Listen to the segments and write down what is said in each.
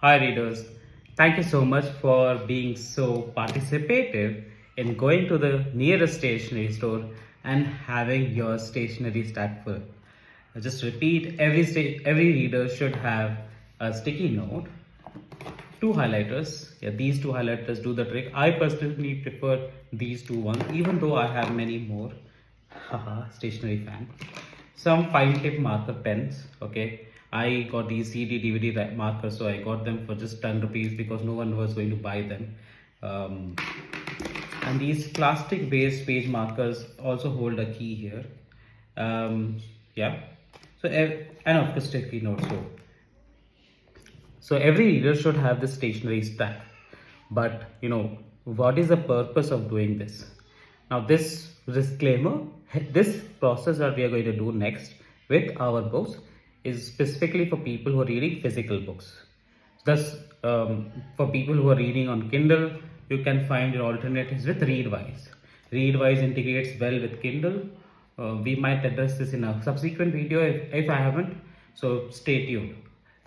Hi readers, thank you so much for being so participative in going to the nearest stationery store and having your stationery stack full. I just repeat, every reader should have a sticky note, two highlighters. Yeah, these two highlighters do the trick. I personally prefer these two ones, even though I have many more. Haha, stationery fan. Some fine tip marker pens. Okay, I got these CD DVD markers, so I got them for just 10 rupees because no one was going to buy them. Um, and these plastic based page markers also hold a key here. Yeah, so and of course sticky notes. So every reader should have this stationery stack. But what is the purpose of doing this? Now this disclaimer, this process that we are going to do next with our books is specifically for people who are reading physical books. Thus, for people who are reading on Kindle, you can find your alternatives with Readwise. Readwise integrates well with Kindle. We might address this in a subsequent video if I haven't, so stay tuned.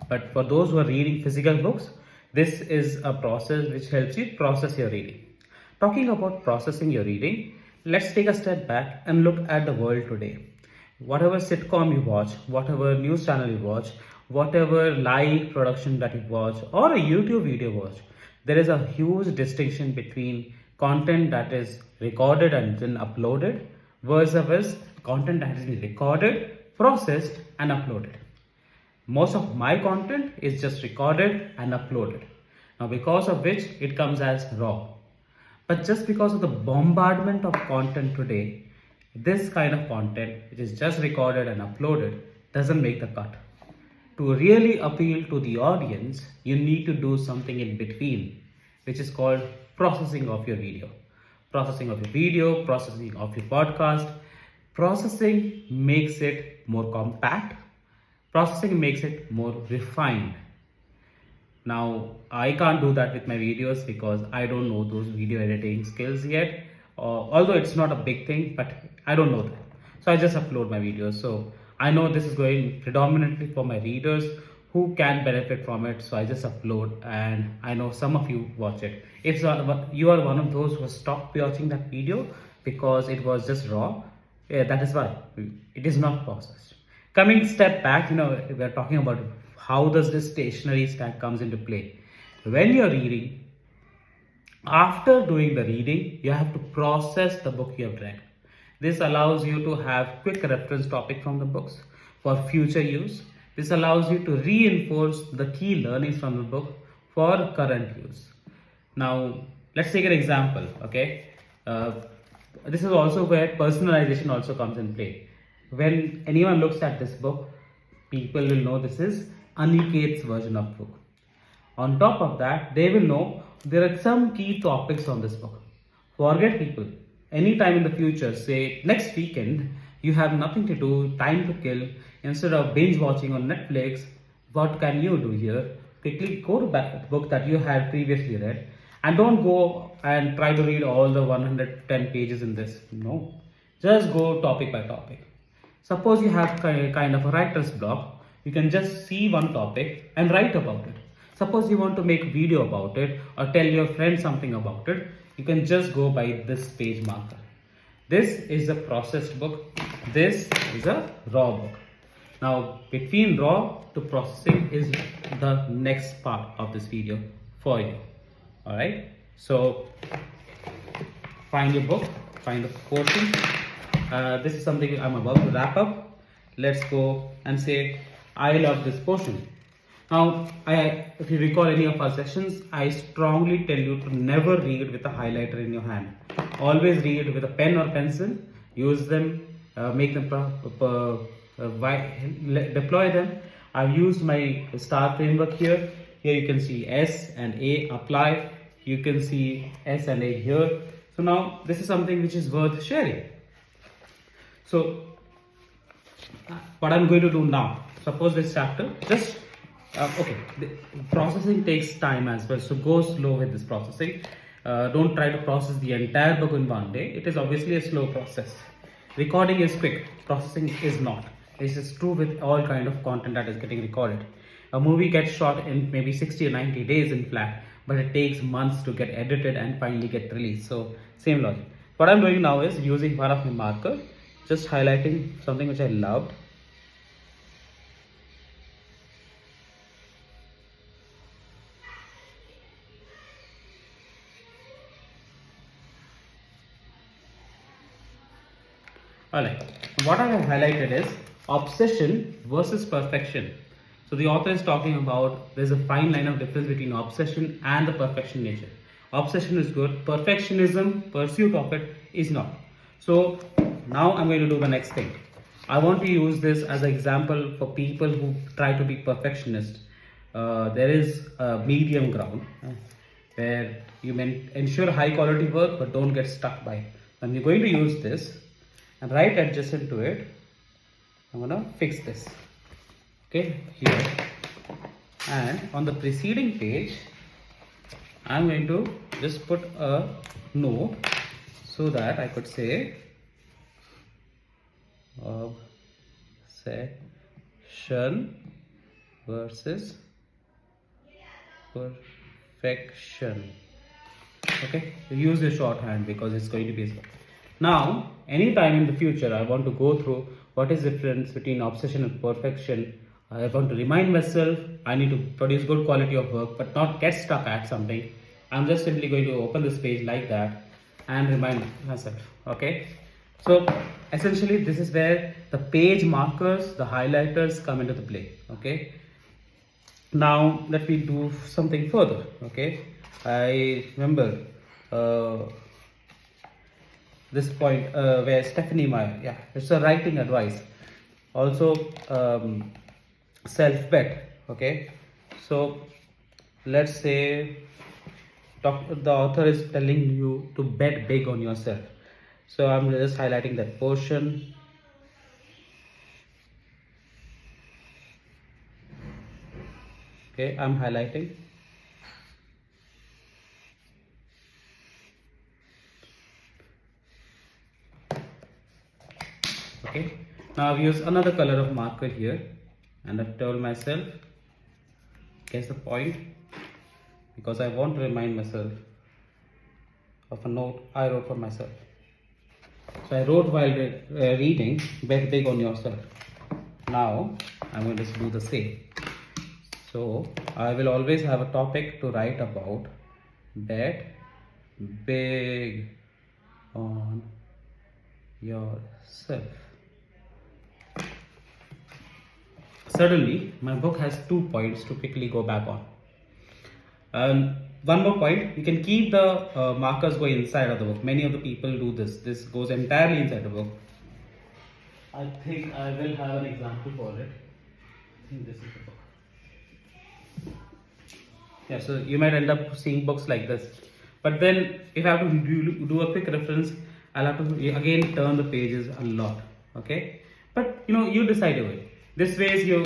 But for those who are reading physical books, this is a process which helps you process your reading. Talking about processing your reading, let's take a step back and look at the world today. Whatever sitcom you watch, whatever news channel you watch, whatever live production that you watch, or a YouTube video watch, there is a huge distinction between content that is recorded and then uploaded versus content that has been recorded, processed, and uploaded. Most of my content is just recorded and uploaded. Now, because of which it comes as raw. But just because of the bombardment of content today, this kind of content, which is just recorded and uploaded, doesn't make the cut. To really appeal to the audience, you need to do something in between, which is called processing of your video. Processing of your video, processing of your podcast. Processing makes it more compact. Processing makes it more refined. Now, I can't do that with my videos because I don't know those video editing skills yet. Although it's not a big thing, but I don't know that. So I just upload my videos. So I know this is going predominantly for my readers who can benefit from it. So I just upload, and I know some of you watch it. If you are one of those who stopped watching that video because it was just raw, yeah, that is why it is not processed. Coming step back, we're talking about how does this stationery stack comes into play. When you're reading, after doing the reading, you have to process the book you have read. This allows you to have quick reference topic from the books for future use. This allows you to reinforce the key learnings from the book for current use. Now, let's take an example, okay? This is also where personalization also comes in play. When anyone looks at this book, people will know this is Aniket's version of book. On top of that, they will know there are some key topics on this book. Forget people. Anytime in the future, say next weekend, you have nothing to do, time to kill, instead of binge watching on Netflix, what can you do here? Quickly go to the book that you had previously read, and don't go and try to read all the 110 pages in this. No, just go topic by topic. Suppose you have kind of a writer's block, you can just see one topic and write about it. Suppose you want to make a video about it or tell your friend something about it, you can just go by this page marker. This is a processed book. This is a raw book. Now, between raw to processing is the next part of this video for you. Alright, so find your book, find the portion. This is something I'm about to wrap up. Let's go and say, I love this portion. Now, if you recall any of our sessions, I strongly tell you to never read with a highlighter in your hand. Always read with a pen or pencil. Use them, make them deploy them. I've used my star framework here. Here you can see S and A apply. You can see S and A here. So now this is something which is worth sharing. So what I'm going to do now, suppose this chapter, just okay, the processing takes time as well, so go slow with this processing. Don't try to process the entire book in one day. It is obviously a slow process. Recording is quick, processing is not. This is true with all kind of content that is getting recorded. A movie gets shot in maybe 60 or 90 days in flat, but it takes months to get edited and finally get released. So same logic. What I'm doing now is using one of my marker, just highlighting something which I loved. Alright, what I have highlighted is obsession versus perfection. So the author is talking about there's a fine line of difference between obsession and the perfection nature. Obsession is good, perfectionism, pursuit of it is not. So now I'm going to do the next thing. I want to use this as an example for people who try to be perfectionist. There is a medium ground where you may ensure high quality work but don't get stuck by it. And we're going to use this and right adjacent to it, I'm gonna fix this. Okay, here, and on the preceding page, I'm going to just put a note so that I could say obsession versus perfection. Okay, use the shorthand because it's going to be now anytime in the future I want to go through what is the difference between obsession and perfection. I want to remind myself I need to produce good quality of work but not get stuck at something. I'm just simply going to open this page like that and remind myself. Okay, so essentially this is where the page markers, the highlighters come into the play. Okay, now let me do something further. Okay, I remember this point where Stephanie Meyer, yeah, it's a writing advice, also self-bet. Okay, so let's say the author is telling you to bet big on yourself. So I'm just highlighting that portion. Okay, I'm highlighting. Okay, now I've used another color of marker here and I've told myself guess the point because I want to remind myself of a note I wrote for myself. So I wrote while reading bet big on yourself. Now I'm going to do the same. So I will always have a topic to write about. Bet big on yourself. Suddenly, my book has 2 points to quickly go back on. One more point, you can keep the markers going inside of the book. Many of the people do this. This goes entirely inside the book. I think I will have an example for it. I think this is the book. Yeah, so you might end up seeing books like this. But then if I have to do a quick reference, I'll have to again turn the pages a lot. Okay, but you decide your way. This way your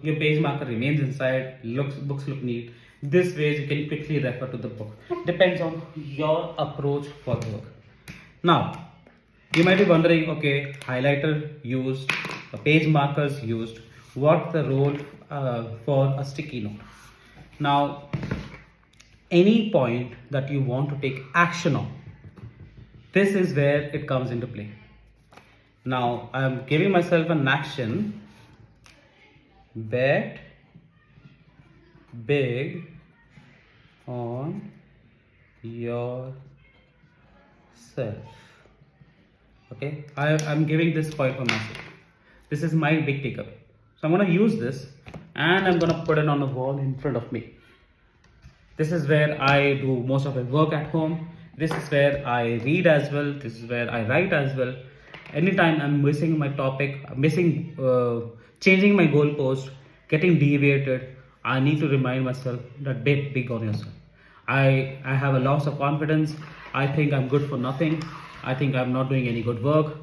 page marker remains inside, books look neat. This way you can quickly refer to the book. Depends on your approach for the work. Now, you might be wondering, okay, highlighter used, page markers used, what's the role for a sticky note? Now, any point that you want to take action on, this is where it comes into play. Now, I am giving myself an action, bet big on yourself. Okay, I'm giving this point for myself. This is my big takeaway. So I'm going to use this and I'm going to put it on the wall in front of me. This is where I do most of my work at home. This is where I read as well. This is where I write as well. Anytime I'm missing my topic, changing my goalpost, getting deviated, I need to remind myself that bet big on yourself. I have a loss of confidence. I think I'm good for nothing. I think I'm not doing any good work.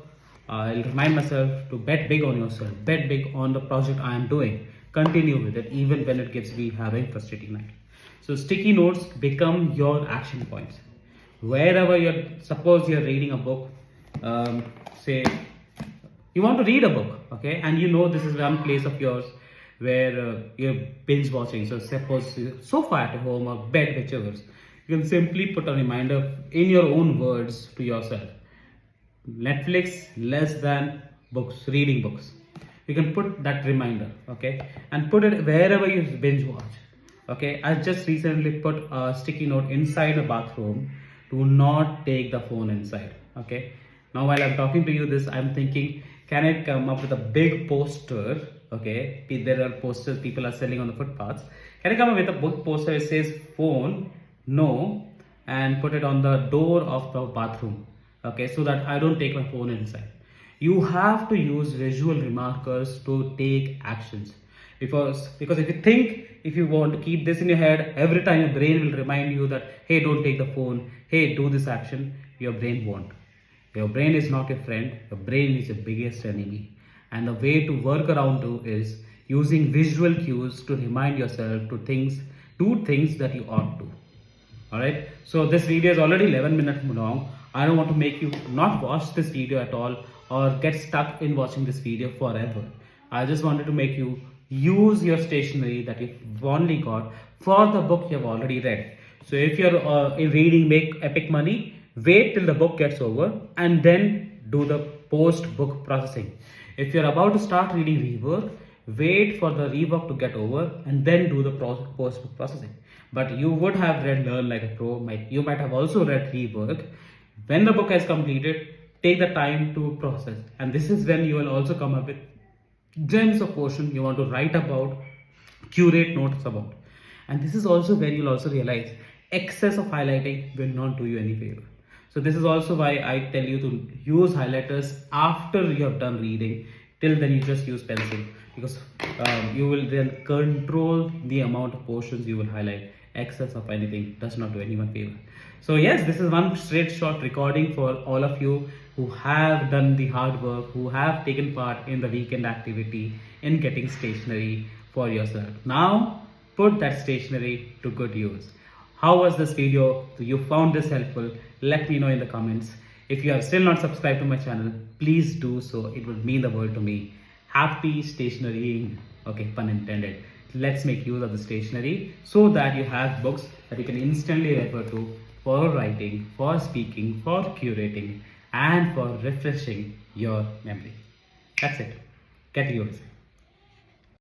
I'll remind myself to bet big on yourself. Bet big on the project I am doing. Continue with it even when it gives me having frustrating night. So sticky notes become your action points. Wherever suppose you're reading a book, say you want to read a book, okay, and this is one place of yours where you're binge watching. So suppose you're sofa at home or bed, whichever. You can simply put a reminder in your own words to yourself. Netflix less than books, reading books. You can put that reminder, okay, and put it wherever you binge watch. Okay, I just recently put a sticky note inside a bathroom. Do not take the phone inside. Okay, now while I'm talking to you this, I'm thinking, can I come up with a big poster? Okay, there are posters people are selling on the footpaths. Can I come up with a book poster? It says phone, no, and put it on the door of the bathroom, okay, so that I don't take my phone inside. You have to use visual remarkers to take actions, because if you think, if you want to keep this in your head every time, your brain will remind you that, hey, don't take the phone, hey, do this action. Your brain won't. Your brain is not your friend. Your brain is your biggest enemy. And the way to work around to is using visual cues to remind yourself to things, do things that you ought to. Alright, so this video is already 11 minutes long. I don't want to make you not watch this video at all or get stuck in watching this video forever. I just wanted to make you use your stationery that you've only got for the book you've already read. So if you're in reading Make Epic Money, wait till the book gets over and then do the post book processing. If you're about to start reading Rework, wait for the rework to get over and then do the post book processing. But you would have read Learn Like a Pro, you might have also read Rework. When the book has completed, take the time to process, and this is when you will also come up with gems of portion you want to write about, curate notes about. And this is also where you'll also realize excess of highlighting will not do you any favor. So this is also why I tell you to use highlighters after you have done reading. Till then you just use pencil, because you will then control the amount of portions you will highlight. Excess of anything does not do anyone favor. So yes, this is one straight shot recording for all of you who have done the hard work, who have taken part in the weekend activity in getting stationery for yourself. Now put that stationery to good use. How was this video? You found this helpful? Let me know in the comments. If you have still not subscribed to my channel, please do so. It would mean the world to me. Happy stationerying. Okay, pun intended. Let's make use of the stationery so that you have books that you can instantly refer to for writing, for speaking, for curating, and for refreshing your memory. That's it. Get yours.